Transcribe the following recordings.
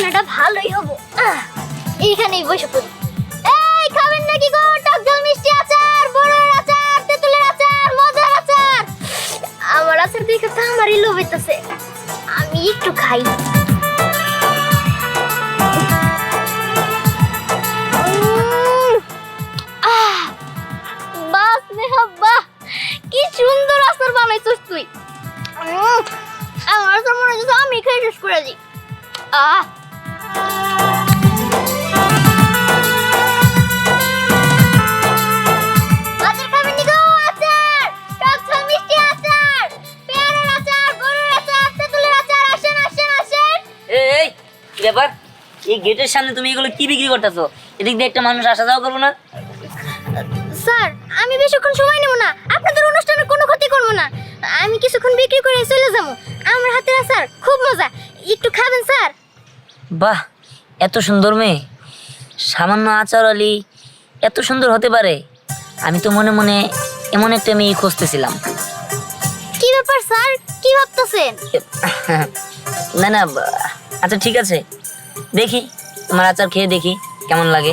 টিফিনটা ভালোই হবে। এইখানেই বসে পড়ি। এই খাবেন নাকি গো? টক ঝাল মিষ্টি আচার, বড়ের আচার, তেঁতুলের আচার, মজার আচার। আমার আচার দেখে তো আমারই লোভ হইতাছে, আমি একটু খাই। বাস রে বাহ, কি সুন্দর আচার বানাইছিস তুই। আমার তো মনে হচ্ছে আমি খেয়ে শেষ করে দিই। আচার খাবেন নি গো? আচার, টক ঝাল মিষ্টি আচার, পেয়ারার আচার, বড়ের আচার, তেঁতুলের আচার। আসেন আসেন আসেন। এই কি ব্যাপার? এই গেটের সামনে তুমি এগুলো কি বিক্রি করতেছো? এদিক দিয়ে একটা মানুষ আসা যাওয়া করবো না? স্যার, আমি বেশিক্ষণ সময় নেব না, আপনাদের অনুষ্ঠানের কোনো ক্ষতি করব না। আমি কিছুক্ষণ বিক্রি করে চলে যাব। আমার হাতের আচার খুব মজা, একটু খাবেন স্যার? বাহ, এত সুন্দর মেয়ে, সামান্য আচার আলি এত সুন্দর হতে পারে? আমি তো মনে মনে এমন একটা মেয়ে খুঁজতেছিলাম। কি ব্যাপার স্যার, কি ভাবতেছেন? না না, আচ্ছা ঠিক আছে, দেখি তোমার আচার খেয়ে দেখি কেমন লাগে।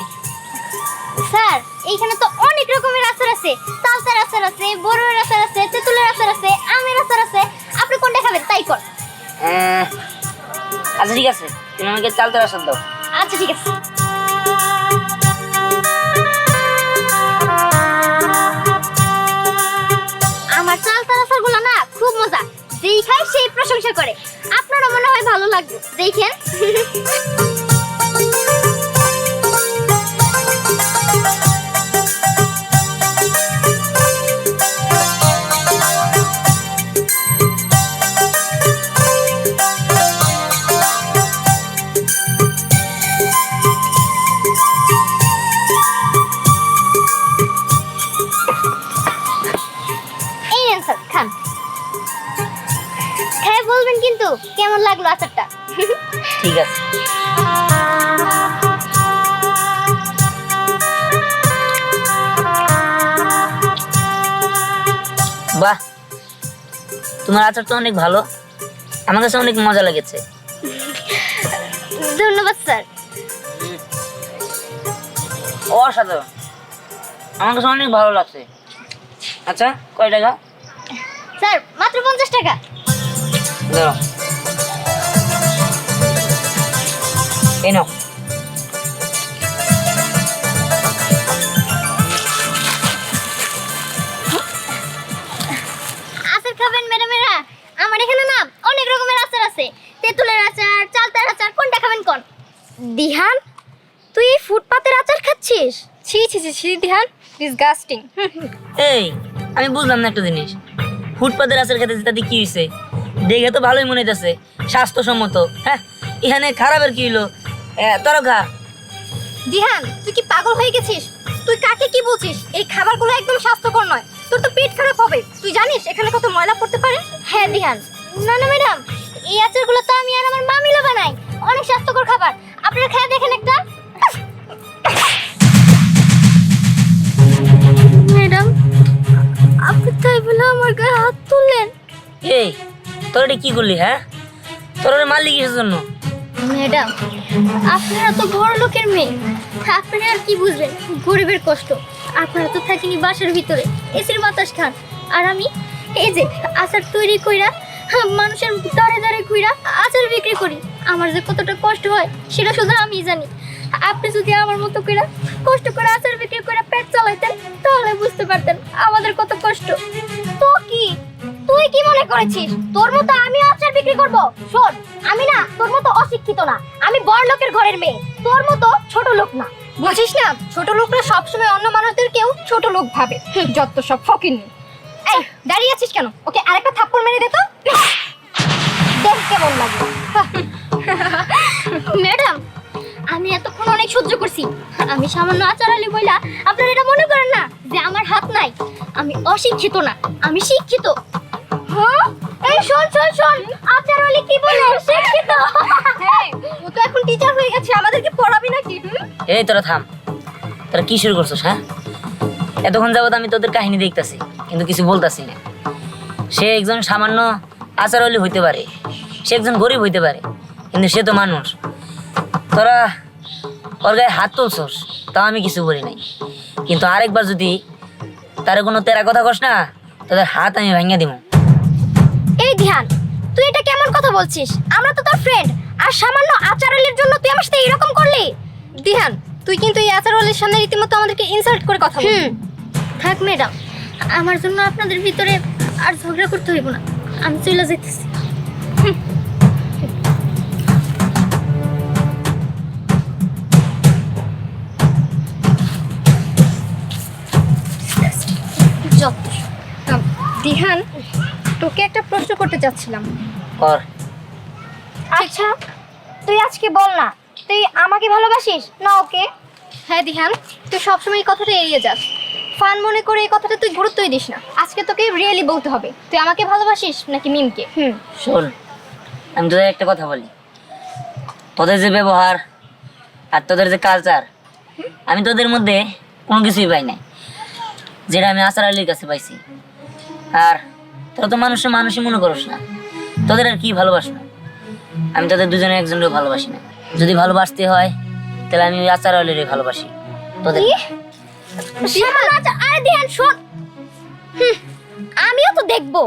স্যার, এইখানে তো অনেক রকমের আচার আছে। তালতার আচার আছে, বড়ের আচার আছে, তেঁতুলের আচার আছে, আমের আচার আছে। আপনি কোনটা খাবেন তাই কর। আচ্ছা ঠিক আছে, তুমি আমাকে চালতে আসার দাও। আচ্ছা ঠিক আছে। আমার চালতার আচারগুলো না খুব মজা, যেই খায় সেই প্রশংসা করে। আপনারও মনে হয় ভালো লাগবে, দেখেন। এই নেন স্যার, খান। খাই বলবেন কিন্তু কেমন লাগলো আচারটা। ঠিক আছে। বাহ, তোমার আচার তো অনেক ভালো, আমার কাছে অনেক মজা লেগেছে। ধন্যবাদ স্যার। অসাধারণ, আমার কাছে অনেক ভালো লাগছে। আচ্ছা, কয় টাকা? স্যার, মাত্র 50 টাকা। দাও, এই নাও। আচার খাবেন ম্যাডামেরা? আমার এখানে না অনেক রকমের আচার আছে। তেঁতুলের আচার, চালতার আচার, কোনটা খাবেন কোন? দিহান, তুই এই ফুটপাতের আচার খাচ্ছিস? ছি ছি ছি ছি দিহান, ডিসগাস্টিং। এই, আমি বুঝলাম না একটা জিনিস, ফুটপাতের আচার খেতে তাতে কি হয়েছে? দেখে তো ভালোই মনে হইতেছে, স্বাস্থ্যসম্মত। হ্যাঁ, এখানে খারাপের কি হলো? তোরা খা। দিহান, তুই কি পাগল হয়ে গেছিস? তুই কাকে কি বলছিস? এই খাবারগুলো একদম স্বাস্থ্যকর নয়, তোর তো পেট খারাপ হবে। তুই জানিস এখানে কত ময়লা পড়তে পারে? হ্যাঁ দিহান। না না ম্যাডাম, এই আচারগুলো তো আমি আর আমার মামিলা বানাই, অনেক স্বাস্থ্যকর খাবার। আপনারা খেয়ে দেখেন একটা। ম্যাডাম, আপনি তাই বলে আমার গায়ে হাত তুললেন? এই, তোর এটা কি করলি? হ্যাঁ, তোর ওরে মারলি কিসের জন্য? ম্যাডাম, আপনারা তো বড় লোকের মেয়ে, আপনারা আর কি বুঝবেন গরিবের কষ্ট। আপনারা তো থাকেনি বাসার ভিতরে, এসির বাতাস খান, আর আমি এই যে আচার তৈরি কইরা মানুষের দাঁড়ে দাঁড়ে ঘুরা আচার বিক্রি করি। আমার যে কতটা কষ্ট হয় সেটা শুধু আমিই জানি। আপনি যদি আমার মতো কইরা কষ্ট করে আচার বিক্রি করে পেট চালাইতেন তাহলে বুঝতে পারতেন আমাদের কত কষ্ট। তো কি তুই কি মনে করেছিস তোর মতো আমি আচার বিক্রি করব? শোন, আমি না তোর মতো অশিক্ষিত না, আমি বড় লোকের ঘরের মেয়ে, তোর মতো ছোট লোক না। বুঝিস না, ছোট লোকরা সবসময় অন্য মানুষদেরকেও ছোট লোক ভাবে। যত সব ফকিন্নি। এই, দাঁড়িয়ে আছিস কেন? ওকে আরেকটা থাপ্পড় মেরে দে তো, দেখ কেমন লাগে। ম্যাডাম, আমি এতক্ষণ অনেক সহ্য করছি। আমি সামান্য আচার আলি বইলা আপনারা এটা মনে করেন না যে আমার হাত নাই। আমি অশিক্ষিত না, আমি শিক্ষিত। হ্যাঁ, এই শোন শোন শোন, আচার আলি কি বলে? শিক্ষিত। হ্যাঁ, ও তো এখন টিচার হয়ে গেছে, আমাদেরকে পড়াবি নাকি? এই তোরা থাম, তোরা কি শুরু করছিস? হ্যাঁ, এতক্ষণ যাবত আমি তোদের কাহিনী দেখতেছি কিন্তু কিছু বলতাছি না। সে একজন সামান্য আচার আলি হইতে পারে, সে একজন গরিব হইতে পারে, কিন্তু সে তো মানুষ। তোরা ওর গায়ে হাত তুলছস, তাও আমি কিছু বলি নাই। কিন্তু আরেকবার যদি তার কোনো তেরা কথা কস না, তোদের হাত আমি ভাঙিয়ে দিব। এই ধ্যান, তুই এটা কেমন কথা বলছিস? আমরা তো তোর ফ্রেন্ড, আর সামান্য আচারালির জন্য তুই আমার সাথে এরকম করলি? দিহান, তুই কিন্তু এই আচারালির সামনে রীতিমতো আমাদেরকে ইনসাল্ট করে কথা বলছিস। থাক ম্যাডাম, আমার জন্য আপনাদের ভিতরে আর ঝগড়া করতে হইব না, আমি চলে যাইতেছি। যত দিহান, তোকে একটা প্রশ্ন করতে চাচ্ছিলাম। কর। আচ্ছা, তুই আজকে বল না, তুই আমাকে ভালোবাসিস না ওকে? হ্যাঁ দিহান, তুই সবসময় এই কথাটা এড়িয়ে যাস, ফান মনে করে এই কথাটা তুই গুরুত্বই দিস না। আজকে তোকে রিয়েলি বলতে হবে, তুই আমাকে ভালোবাসিস নাকি মিমকে? শোন, আমি তোদের একটা কথা বলি। তোদের যে ব্যবহার আর তোদের যে কালচার, আমি তোদের মধ্যে কোনো কিছুই পাই নাই, যেটা আমি আসার আলীর কাছে পাইছি। আর তোরা তো মানুষই মনে করিস না, তোদের আর কি ভালোবাসবো? আমি তোদের দুজনে একজনকেও ভালোবাসি না। যদি ভালোবাসতে হয় তাহলে আমি ওই আচার আলীরই ভালোবাসি, তোদের না। আরে দিহান শোন, আমিও তো দেখবো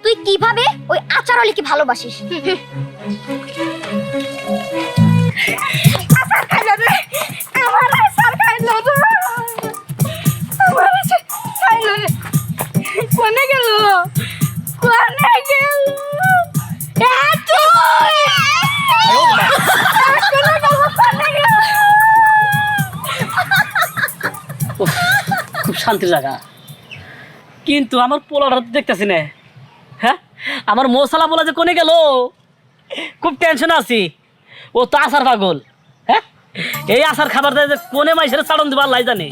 তুই কিভাবে ওই আচারলিকে ভালোবাসিস। আচার খাইলো রে, আমার আচার খাইলো রে, আমার আচার খাইলো রে। কোনে গেল, কোনে গেল? খুব শান্তির জায়গা, কিন্তু আমার পোলাটা দেখতেছি না। হ্যাঁ, আমার মশলা বলা যে কোনে গেল, খুব টেনশন আছি। ও তো আসার পাগল। হ্যাঁ, এই আসার খাবার দেয় যে কোনে মাইসের চাটন দেবো আল্লাহ জানে।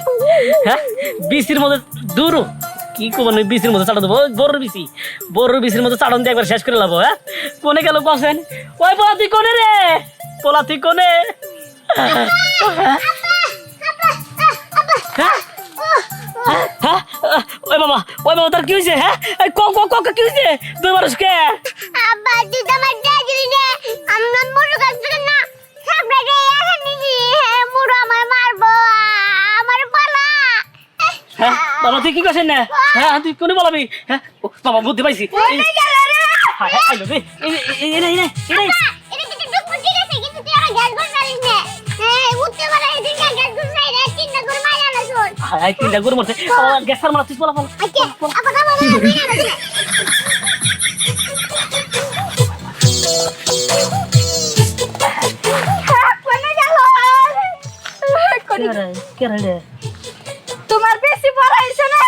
হ্যাঁ, বিসির মধ্যে দূর কি করবো, বিসির মধ্যে চাটন দেবো, বড় বিসির মধ্যে চাটন দিয়ে একবার শেষ করে লাবো। হ্যাঁ, কোনে গেল কছেন? ওই পোলা তুই কোনে রে, পোলা তুই কোনে? হ্যাঁ, ওই বাবা তার কি হয়েছে? হ্যাঁ, কি হয়েছে? দুই মানুষ কে? আব্বা তুই তো আমার দাদি রে, আমরা মুরু কাছে না সাবরে এখন নিজি মুরু আমার মারবো, আমার পালা। হ্যাঁ বাবা, তুই কি করছিস না? হ্যাঁ, তুই কোনে বলাবি? হ্যাঁ বাবা, বুদ্ধি পাইছি। কোনে গেল রে? হ্যাঁ, আইলো রে, এটা কিন্তু ডুব ঠিক আছে, কিন্তু তুই আমার গ্যাস ঘর চালিস না। হ্যাঁ, উঠতে পারে এই দিন গ্যাস ঘর নাই রে, তিনটা ঘর মারা না শুন। হ্যাঁ, তিনটা গরু মরছে। গ্যাসার মারা, তুই বলা বল। আচ্ছা, আপা বাবা বিনা না। তোমার বেশি পড়াইছে না?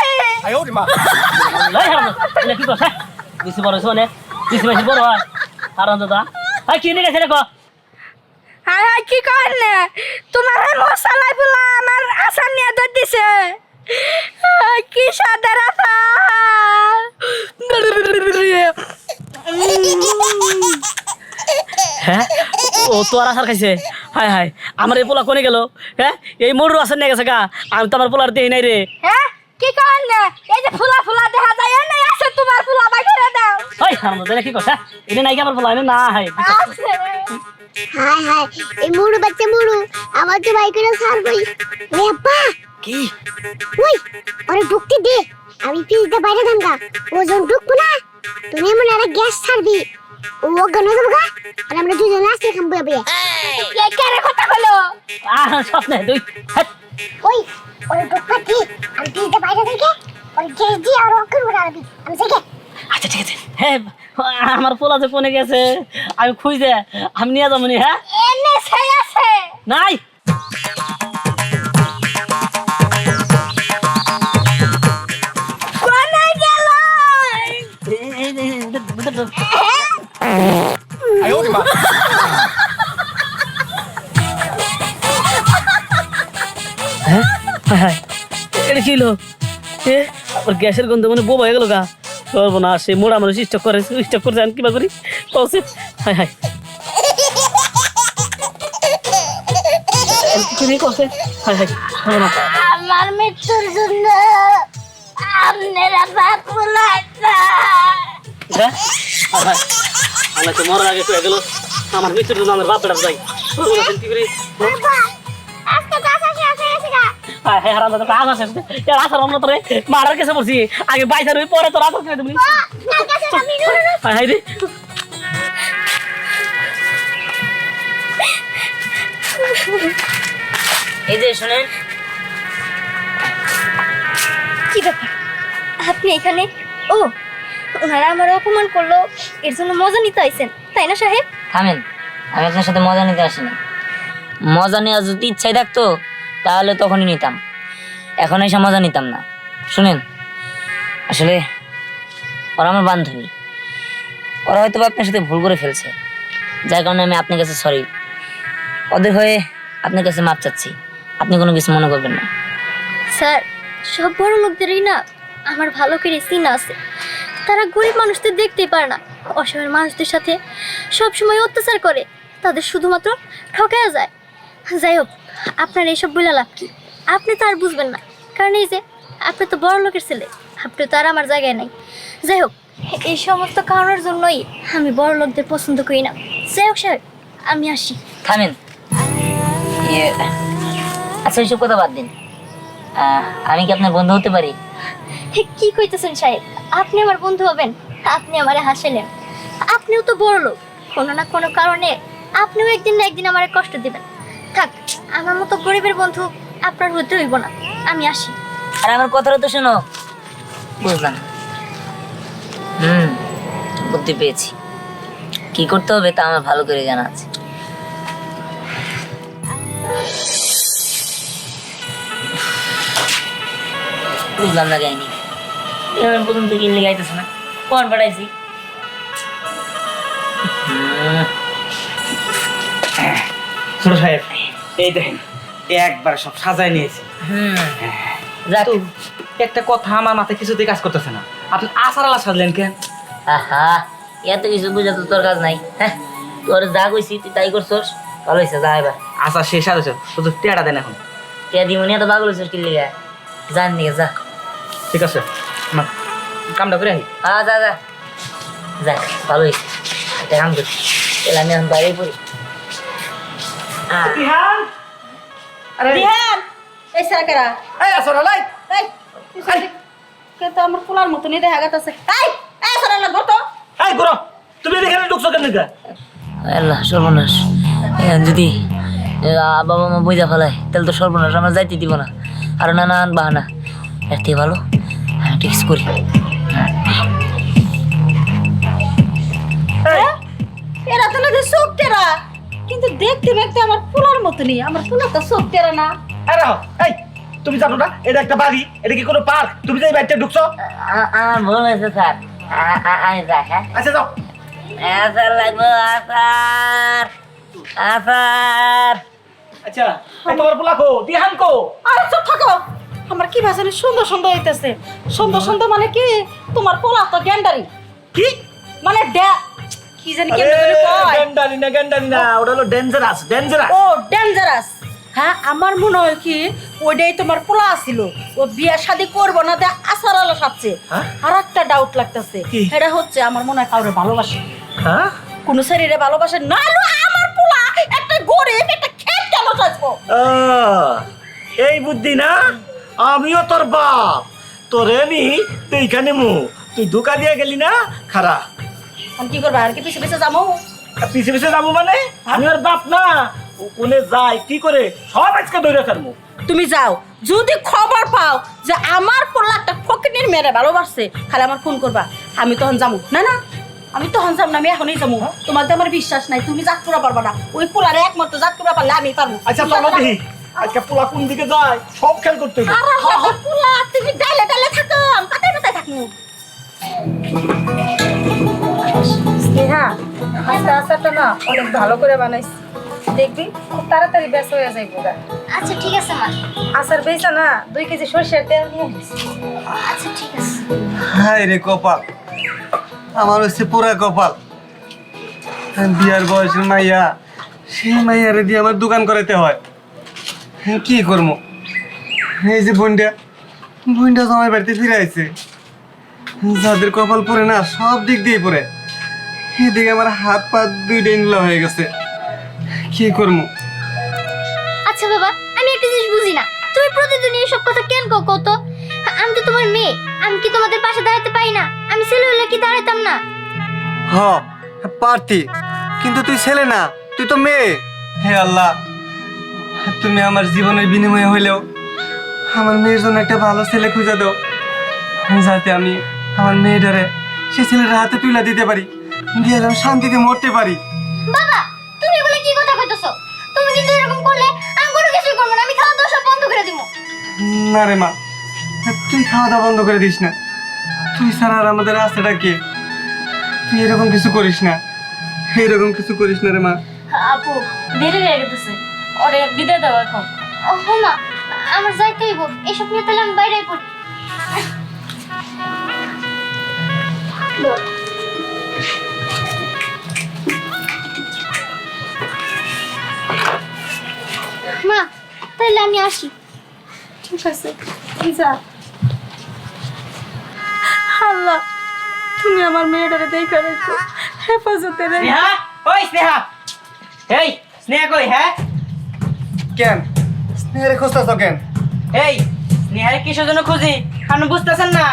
কি কথা? বেশি বড় হয়েছে মানে বেশি বড় হয়? কারণ দাদা কি নিয়ে গেছে দেখো। হাই হাই, কি করলে? তোমার মশালাই বলা আমার আসান নিয়ে দর দিছে। কি সাদা রাফা। হ্যাঁ, ও তো আর আসার খাইছে। হায় হায়, আমার এই পোলা কোনে গেল? হ্যাঁ, এই মোড় আসার নিয়ে গেছে গা, আমি তো আমার পোলার দেই নাই রে। হ্যাঁ, কি করলে? এই যে ফুলা ফুলা দেখা যায়, এ নাই আছে তোমার ফুলা, বাই করে দাও। ওই হারাম দাদা, কি কথা? এটা নাই কি আমার পোলা? না হাই হাই হাই, এই মুড়ু বাচ্চা মুড়ু আমার তো ভাই করে ছাড়বই। ওই আব্বা, কি? ওই ওরে ঢুকতে দে, আমি ফ্রিজটা বাইরে দামগা। ও যখন ঢুকবো না, তুমি এমন একটা গ্যাস ছাড়বি, ও অজ্ঞান হয়ে যাবো গা, আর আমরা দুজন আসতে খামবো বিয়ে। কেন কথা হলো? স্বপ্নে তুই ওই ওরে ঢুকবা দি, আমি ফ্রিজটা বাইরে দেখে ওরে গ্যাস দিয়ে আর অজ্ঞান করে আনবি, আমি দেখে। আচ্ছা ঠিক আছে। হ্যাঁ, আমার পোলা যে কোনে গেছে আমি খুঁজে আমি নিয়ে যাবো নি। হ্যাঁ, এনে সেই আছে নাই কোনে গেল? হ্যাঁ, এটা কি হলো? ওর গ্যাসের গন্ধ মানে বোবা হয়ে গেল গা। করবো না, সে মোড়া মানুষ স্টক করছে, আমি কিবা করি কৌশিক। হাই হাই, করছে। হাই হাই, হবে না। আমার মৃত্যুর জন্য আপনারা বাপুলা। হ্যাঁ, হাই হাই, আমার তো মরার আগে কয়ে গেল। আমার ভিতরে আমার বাপটা যাই কি করে আজকে গাছ আসে আসে গা হ্যাঁ হারাম দাদা কাজ আছে আসার আমরা তোরে মারার কাছে পড়ছি আগে বাইসার ওই পরে তোর আসার কিনে দেবনি তার কাছে আমি হাই রে এই যে শুনেন, কি ব্যাপার আপনি এখানে? ও, ওনারা আমার অপমান করলো, এর জন্য মজা নিতে আইছেন তাই না সাহেব? থামেন, আমি আপনার সাথে মজা নিতে আসিনি। মজা নেওয়ার যদি ইচ্ছাই থাকতো তাহলে তখনই নিতাম, এখন এসে মজা নিতাম না। শুনেন, আসলে ওরা আমার বান্ধবী, ওরা হয়তো আপনার সাথে ভুল করে ফেলছে, যার কারণে আমি আপনার কাছে সরি। ওদের হয়ে আপনার কাছে মাপ চাচ্ছি, আপনি কোনো কিছু মনে করবেন না। স্যার, সব বড় লোকদেরই না আমার ভালো করে চিনা আছে। তারা গরিব মানুষদের দেখতেই পারে না, অসহায় মানুষদের সাথে সবসময় অত্যাচার করে, তাদের শুধুমাত্র ঠকায়া যায়। যাই হোক, আপনার এইসব বলে লাভ কি? আপনি তো আর বুঝবেন না, কারণ এই যে আপনি তো বড় লোকের ছেলে, আপনি তো আর আমার জায়গায় নাই। যাই হোক, এই সমস্ত কারণের জন্যই আমি বড় লোকদের পছন্দ করি না। যাই হোক স্যার, আমি আসি। থামেন, আচ্ছা এইসব কথা বাদ দিন। আমি কি আপনার বন্ধু হতে পারি? কি কইতেছেন সাহেব? আপনি আমার বন্ধু হবেন? আপনি আমারে হাসালেন। আপনিও তো বড় লোক, কোনো না কোনো কারণে আপনিও একদিন না একদিন আমারে কষ্ট দিবেন। থাক, আমার মতো গরিবের বন্ধু আপনার হতে হইব না। আমি আসি। আর আমার কথাটা তো শোনো। বুঝলাম, বুদ্ধি পেয়েছি, কি করতে হবে তা আমার ভালো করে জানা আছে। বুঝলাম না গাইনি, প্রথম থেকে ইনলে গাইতেছে না, কোন পাঠাইছি। ছোট সাহেব, এই দেখেন একবার সব সাজায় নিয়েছি। যাক, তো একটা কথা আমার মাথায় কিছুতেই কাজ করতেছে না, আপনি আসার আলা সাজলেন কেন? আহা, এত কিছু বুঝা তো তোর কাজ নাই। হ্যাঁ, তোর যা কইছি তুই তাই করছস, ভালো হয়েছে। যা এবার আশা শেষ আছে, শুধু টেয়াটা দেন এখন। কে দিমনি এত পাগল হয়েছিস কিনলে গা, জান নিয়ে যা। ঠিক আছে, না কামটা করে আহি। হ্যাঁ, যা যা যা, ভালো হয়েছে। একটা কাম করি, তাহলে আমি এখন বাইরেই পড়ি। বিহান, আরে বিহান, এই সারাকেরা এই আসরা লাই, এই কে তো আমার পোলার মতনই দেখা গেছে। এই সারা লাগবো তো। এই গুরু, তুমি এখানে ঢুকছো কেন? আল্লাহ, সর্বনাশ। এখন যদি বাবা মা বুঝা ফেলায় তাহলে তো সর্বনাশ, আমরা যাইতে দিব না। আর নানান বাহানা, এর থেকে ভালো আমি টিক্স করি। এরা তো নাকি চোখ টেরা, কিন্তু দেখতে দেখতে আমার পোলার মতনই। আমার পোলা তো চোখ টেরা না। আরে এই তুমি জানো না এটা একটা বাড়ি, এটা কি কোনো পার্ক? তুমি যে এই বাড়িতে ঢুকছো। আমার ভুল হয়েছে স্যার, আমি যাই। হ্যাঁ, আচ্ছা যাও। আচার লাগবো, আচার আচার। আচ্ছা, এই তোমার পোলা কো, দিহান কো? আরে চুপ থাকো। আমার কি ভাষণে সুন্দর সুন্দর হইতেছে। সুন্দর সুন্দর মানে কি? তোমার পোলা তো গ্যান্ডারি, কি মানে কি জানি কি কয়। গেন্ডারি না, ওটা হলো ডেঞ্জারাস, ডেঞ্জারাস। ও ডেঞ্জারাস। হ্যাঁ, আমার মনে হয় কি ওইটাই তোমার পোলা ছিল। ও বিয়ে শাদী করবো না, দেখ আসার আলো সাজছে। হ্যাঁ? আর একটা ডাউট লাগতেছে, কি? এটা হচ্ছে আমার মনে হয় কাউরে ভালোবাসে। হ্যাঁ, কোন শরীরে ভালোবাসে না? আমার পোলা একটা গরিব, একটা খেত কেন সাজবো? এই বুদ্ধি না? আমিও তোর বাপ, তোরে নি তুই এখানে তুই ধোকা দিয়ে গেলি না। খারা আমি কি করবো? আর কি পিছে পিছে যাবো? পিছে পিছে যাবো মানে? আমি আর বাপ না, ও কোনে যায় কি করে সব আজকে ধরে ফেলবো। তুমি যাও, যদি খবর পাও যে আমার পোলা একটা ফকিনীর মেয়েরে ভালোবাসছে, খালি আমার ফোন করবা, আমি তখন যাবো। না না, আমি তখন যাবো না, আমি এখনই যাবো। তোমার তো আমার বিশ্বাস নাই, তুমি জাত করা পারবা না। ওই পোলারে একমাত্র জাত করা পারলে আমি পারবো। আচ্ছা চলো দেখি আজকে পোলা কোন দিকে যায়, সব খেয়াল করতে হবে। আরে পোলা, তুমি ডাইলে ডাইলে থাকো, আমি পাতায় পাতায় থাকবো। স্নেহা, আজকে আচারটা না অনেক ভালো করে বানাইছি, দেখবি খুব তাড়াতাড়ি বেশ হয়ে যাইব। আচ্ছা ঠিক আছে মা। আচার বেচা না 2 কেজি সরষের তেল নিয়ে আসছি। আচ্ছা ঠিক আছে। হায় রে কপাল, আমার হচ্ছে পুরা কপাল। বিয়ার বয়সের মাইয়া, সেই মাইয়ারে দিয়ে আমার দোকান করাইতে হয়। কি করবো? এই যে বোনটা জামাই বাড়িতে ফিরে আইছে, যাদের কপাল পরে না সব দিক দিয়ে পরে, এদিকে আমার হাত পা দুইটাই নীলা হয়ে গেছে, কি করবো? আচ্ছা বাবা, আমি একটা জিনিস বুঝি না, তুমি প্রতিদিন এইসব কথা কেন কও কত? আমি তো তোমার মেয়ে, আমি কি তোমাদের পাশে দাঁড়াতে পারি না? আমি ছেলে হলে কি দাঁড়াতাম না? হ পারতি, কিন্তু তুই ছেলে না, তুই তো মেয়ে। হে আল্লাহ, তুমি আমার জীবনের বিনিময়ে হইলেও আমার মেয়ের জন্য একটা ভালো ছেলে খুঁজে দাও, যাতে আমি আমার মেয়েটারে সে ছেলেটার হাতে তুলে দিতে পারি, দিয়ে যেন শান্তিতে মরতে পারি। বাবা, তুমি এগুলো কি কথা কইতেছো? তুমি কিন্তু এরকম করলে আমি কোনো কিছুই করব না, আমি খাওয়া দাওয়া সব বন্ধ করে দিব। না রে মা, তুই খাওয়া দাওয়া বন্ধ করে দিস না, তুই ছাড়া আর আমাদের আছেটা কে? তুই এরকম কিছু করিস না, এরকম কিছু করিস না রে মা। আপু দেরি হয়ে গেছে, ওরে বিদায় দাও এখন। ও মা, আমার যাইতে হইব, এসব নিয়ে তাহলে আমি বাইরে পড়ি। মা, তাহলে আমি আসি। ঠিক আছে, যা। আল্লাহ, তুমি আমার মেয়েটারে দেখে রেখো, হেফাজতে রেখো। স্নেহা, ওই স্নেহা, এই স্নেহা কই? হ্যাঁ কেন স্নেহারে খুঁজতেছ কেন? এই স্নেহারে কিসের জন্য খুঁজি আপনি বুঝতেছেন না?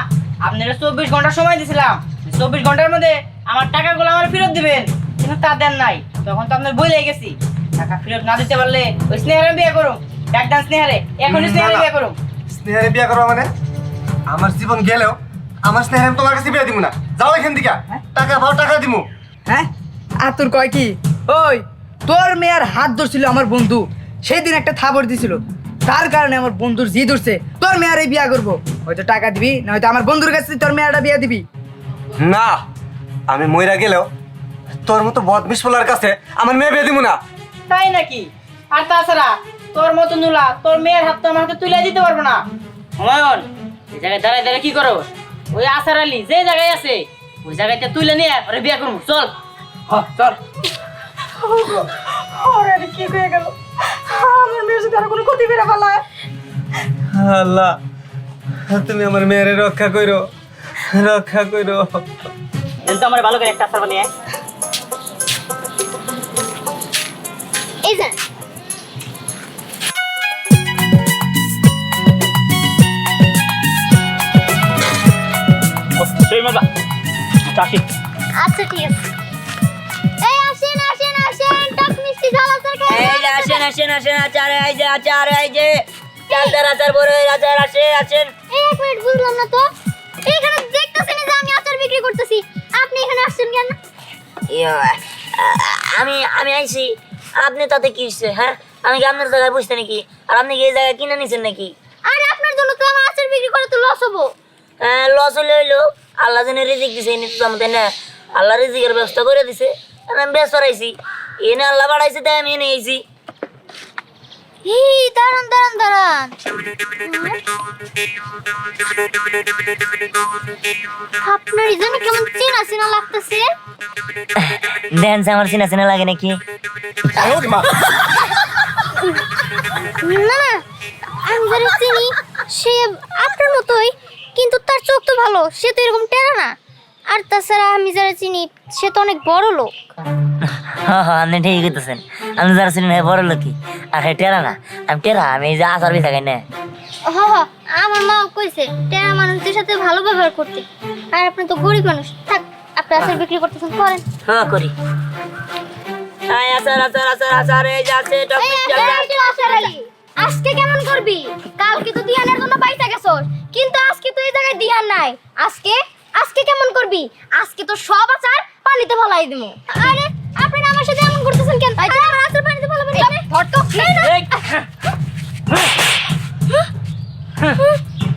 আপনারা 24 ঘন্টা সময় দিয়েছিলাম, 24 ঘন্টার মধ্যে আমার টাকাগুলো আমার ফেরত দিবেন, কিন্তু তা দেন নাই। তখন তো আপনার বই লেগে গেছি, টাকা ফেরত না দিতে পারলে ওই স্নেহারে বিয়ে করুন। ডাক্তার স্নেহারে, এখনই স্নেহারে বিয়ে করুন। স্নেহারে বিয়ে করবো মানে? আমার জীবন গেলেও আমার স্নেহারে আমি তোমার কাছে বিয়ে দিব না। যাও এখান থেকে, টাকা পাও, টাকা দিব। হ্যাঁ, আর তোর কয় কি? ওই তোর মেয়ের হাত ধরছিল আমার বন্ধু, সেই দিন একটা থাবর দিছিল, তার কারণে আমার বন্ধুর জি ধরছে তোর মেয়ের এই বিয়া করবো। হয়তো টাকা দিবি, না হয়তো আমার বন্ধুর কাছে তোর মেয়েটা বিয়া দিবি। না, আমি মইরা গেলেও তোর মতো বদমিশ পোলার কাছে আমার মেয়ে বিয়ে দিব না। তাই নাকি? আর তাছাড়া তোর মতো নুলা তোর মেয়ের হাত তো আমার হাতে তুলে দিতে পারবো না। হুমায়ুন, এই জায়গায় দাঁড়ায় দাঁড়ায় কি করো? ওই আসার আলী যে জায়গায় আছে ওই জায়গাতে তুলে নিয়ে ওরে বিয়ে করবো। চল চল। ওরে এটা কি হয়ে গেল? আমার মেয়ের সাথে আর কোনো ক্ষতি করে ফেলায়। আল্লাহ, তুমি আমার মেয়েরে রক্ষা করো, রক্ষা করো। কিন্তু আমার ভালো করে একটা আসার বানিয়ে এই যে সেই মজা চাষি। আচ্ছা ঠিক আছে। এই আসেন আসেন আসেন, টক মিষ্টি ঝাল আচার খাবেন? এই যে আসেন আসেন আসেন, আচার এই যে, আচার এই যে, চালদার আচার, বড় আচার, আসেন আসেন। এই এক মিনিট, বুঝলাম না তো, এখানে দেখতেছেন যে আমি আচার বিক্রি করতেছি, আপনি এখানে আসছেন কেন? আমি আমি আইছি, আপনি তাতে কি হচ্ছে? হ্যাঁ, আমি কি আপনার জায়গায় বুঝতে নাকি? আর আপনি কি এই জায়গায় কিনে নিছেন নাকি? আরে আপনার জন্য তো আমার আচার বিক্রি করে তো লস হবো। লস হলে হইলো, আল্লাহ জানে রিজিক দিছে, এনে তো আমাদের না, আল্লাহ রিজিকের ব্যবস্থা করে দিছে, আর আমি ব্যস্ত রাইছি, এনে আল্লাহ বাড়াইছে তাই আমি এনে আইছি। এই দাঁড়ান দাঁড়ান দাঁড়ান, আপনার এই জন্য কেমন চেনা চেনা লাগতেছে? দেন আমার চিনা চিনা লাগে নাকি? না না, আমি যারা চিনি সে আপনার মতোই, কিন্তু তার চোখ তো ভালো, সে তো এরকম টেরা না। আর তাছাড়া আমি যারা চিনি সে তো অনেক বড় লোক। হ্যাঁ হ্যাঁ, আপনি ঠিকই করতেছেন, আপনি যারা চিনেন বড় লোকই, আর টেরা না, আমি টেরা, আমি এই যে আচার বি থাকাই না। হ হ, আমার মা কইছে টেরা মানুষদের সাথে ভালো ব্যবহার করতে। আর আপনি তো গরিব মানুষ, থাক, আপনি আচার বিক্রি করতেছেন, করেন। হ্যাঁ করি। আচার আচার আচার আচার এই যে আছে, টক এই মিষ্টি আচার, আচার। আচার আলী, আজকে কেমন করবি? কালকে তো দিহানের জন্য পয়সা গেছস, কিন্তু আজকে তো এই জায়গায় দিহান নাই। আজকে আজকে কেমন করবি? আজকে তো সব আচার পানিতে ফলাই দিমু। আরে আপনারা আমার সাথে এমন করতেছেন কেন? আরে আমার আচার পানিতে ফলাবেন কেন? ধর তো। এই,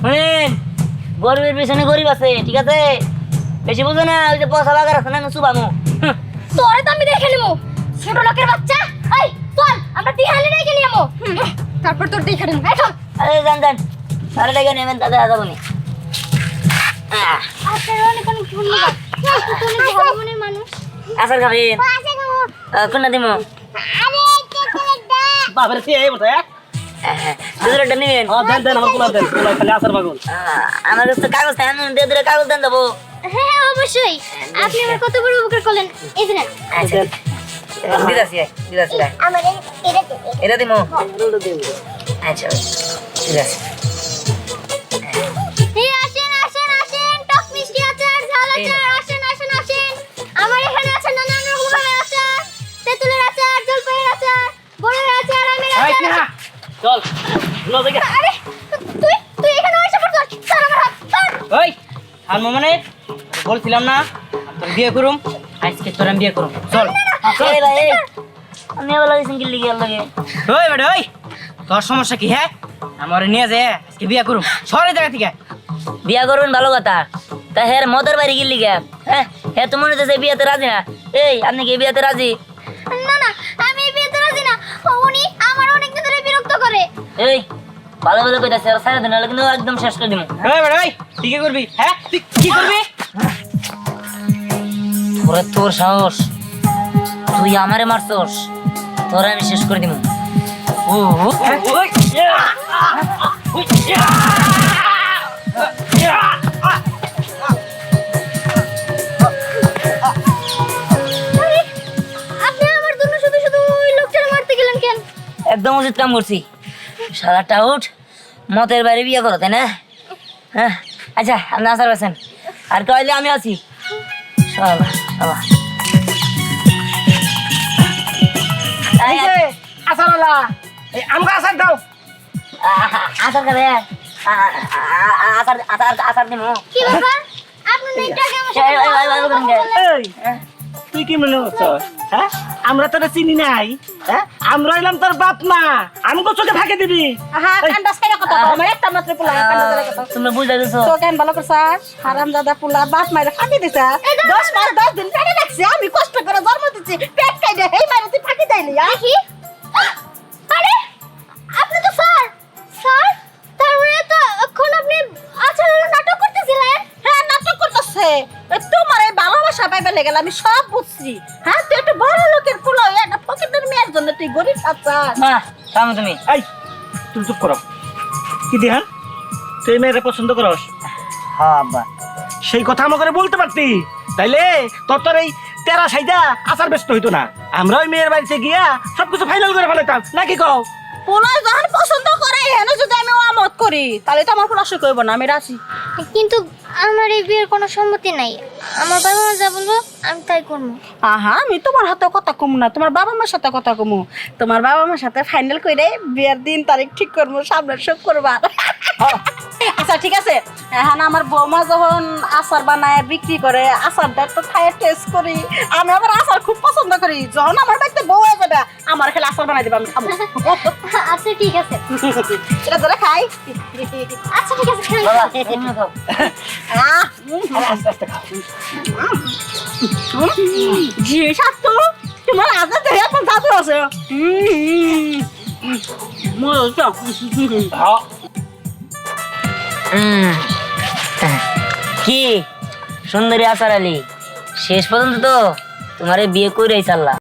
শুনেন, গরিবের পিছনে গরিব আছে, ঠিক আছে? বেশি বুঝো না, ওই যে পয়সা লাগার আছে না, চুবামু। তোরে তো আমি দেখে নিমু, ছোট লোকের বাচ্চা। এই চল, আমরা দিহানে রেখে নিমু, তারপর তোর দেখে নিমু। এই চল। আরে যান যান, আরে লেগে নেবেন, তাতে যাবো নি। আপনারা অনেক অনেক ধন্যবাদ, আপনি তো অনেক ভালো মনের মানুষ। আচার খাবেন? কোনটা দিমু? বাবার সে এই মতো দুধটা নিবেন? দেন দেন, আমার পোলা দেন, পোলা খালি আচার পাগল। আমার কাছে তো কাগজ নাই, আমি দিয়ে দিলে কাগজ দেন দেবো। হ্যাঁ হ্যাঁ অবশ্যই, আপনি আমার কত বড় উপকার করলেন। এই যে নেন। আচ্ছা দিদাসি আমার এটা দে। এটা দিমু আচ্ছা ঠিক আছে এই আসেন আসেন আসেন, টক মিষ্টি আচার, ঝাল আচার, আসেন আসেন আসেন। আমার এখানে আছে নানান রকমের আচার, তেঁতুলের আচার, জলপাইয়ের আচার, বড়ের আচার, আমের এই আচার। স্নেহা চল লো দেখে আরে তুই তুই এখানে এসে পড়ছিস, স্যার আমার হাত ধর। ওই আর মানে বলছিলাম না তোর বিয়ে করুম, আজকে তোর আমি বিয়ে করুম, চল এই ভাই এই আমি আবার লাগেছেন কি লিগে লাগে ওই বেটা ওই তোর সমস্যা কি? হ্যাঁ আমার নিয়ে যায় আজকে বিয়ে করুম, সরে জায়গা থেকে। বিয়া করবেন ভালো কথা, তা হ্যাঁ মদের বাড়ি গেলি গে? হ্যাঁ হ্যাঁ তো মনে হচ্ছে বিয়াতে রাজি না। এই আপনি কি বিয়াতে রাজি? না না, আমি এই বিয়েতে রাজি না। উনি আমার অনেক দিন ধরে বিরক্ত করে। এই ভালো ভালো কইতাছে আর সারা দিন কিন্তু একদম শেষ করে দিমু। ওই বেটা ওই তুই কি করবি? হ্যাঁ তুই কি করবি? ওরে তোর সাহস, তুই আমারে মারছস, তোর আমি শেষ করে দিমু। ও আরে, আপনি আমার জন্য শুধু শুধু ওই লোকটাকে মারতে গেলেন কেন? একদম উচিত কাম করছি। শালাটা উঠ মতের বাড়ি বিয়ে করো তাই না? হ্যাঁ আচ্ছা আপনি আসার পেছেন আর কইলে আমি আছি। শালা শালা এই, আসারওয়ালা এই আমগো আসার দাও। আসার করে আসার আসার আসার দিমু। কি ব্যাপার? আপনি না একটু আগে আমার সাথে এই, এই, এই, এই, কথা বললেন। এই তুই কি মনে করছস? হ্যাঁ আমরা তোরে চিনি নাই। হ্যাঁ আমরা হইলাম তোর বাপ মা, আমগো চোখে ফাঁকে দিবি। হ্যাঁ কান্দাস খাইয়া কথা কও, আমার একটা মাত্র পোলা কান্দা ধরে কথা তোমরা বুঝতে দিছো? তো কেন ভালো করছাস? হারামজাদা পোলা বাপ মাইরে ফাঁকি দিছা। 10 মাস 10 দিন পেটে রাখছি, আমি কষ্ট করে জন্ম দিচ্ছি, পেট খাইলে হেই মাইরে তুই ফাঁকি দেইলি। দেখি। আরে আপনি তো স্যার, স্যার তার মানে তো এখন আপনি আচরণ নাটক করতেছিলেন। হ্যাঁ নাটক করতেছে, তোমার এই ভালোবাসা পাইবে লেগে আমি সব বুঝছি। হ্যাঁ তুই একটু বড় লোকের পোলা, একটা ফকিরের মেয়ের জন্য তুই গরিব আচ্ছা। মা থামো তুমি। এই তুই চুপ করো। কি দিহান তুই মেয়েরে পছন্দ করস? হ্যাঁ আব্বা সেই কথা আমাকে বলতে পারতি, তাইলে তোর এই তেরা সাইদা আচার ব্যস্ত হইতো না। আমরা ওই মেয়ের বাড়িতে গিয়া সবকিছু ফাইনাল করে ফেলাইতাম নাকি কও? পোলা যখন পছন্দ করে হেন যদি আমি আমত করি তাহলে তো আমার পোলা সুখ হইব না, আমি রাজি। কিন্তু আমার এই বিয়ের কোনো সম্মতি নাই। আমার বাবা মা যা বলবো আমি তাই করবো। আহা আমি তোমার হাতে কথা কম না, তোমার বাবা মার সাথে কথা কমু। তোমার বাবা মার সাথে ফাইনাল করে বিয়ের দিন তারিখ ঠিক করবো, সামনের সব করবার। আচ্ছা ঠিক আছে, এখন আমার বৌমা যখন আচার বানায় বিক্রি করে, আচারটা তো খাইয়ে টেস্ট করি। আমি আবার আচার খুব পছন্দ করি, যখন আমার বাড়িতে বউ হয়ে যাবে আমার খেলে আচার বানাই দেবে, আমি খাবো। আচ্ছা ঠিক আছে। এটা ধরে খাই। আচ্ছা ঠিক আছে খাই। বাবা তুমিও খাও। আহ, জি স্বাস্থ্য তোমার আগে থেকে এখন দাদু আছে। কি সুন্দরী আসার আলী, শেষ পর্যন্ত তো তোমার বিয়ে করেই ছাড়লাম।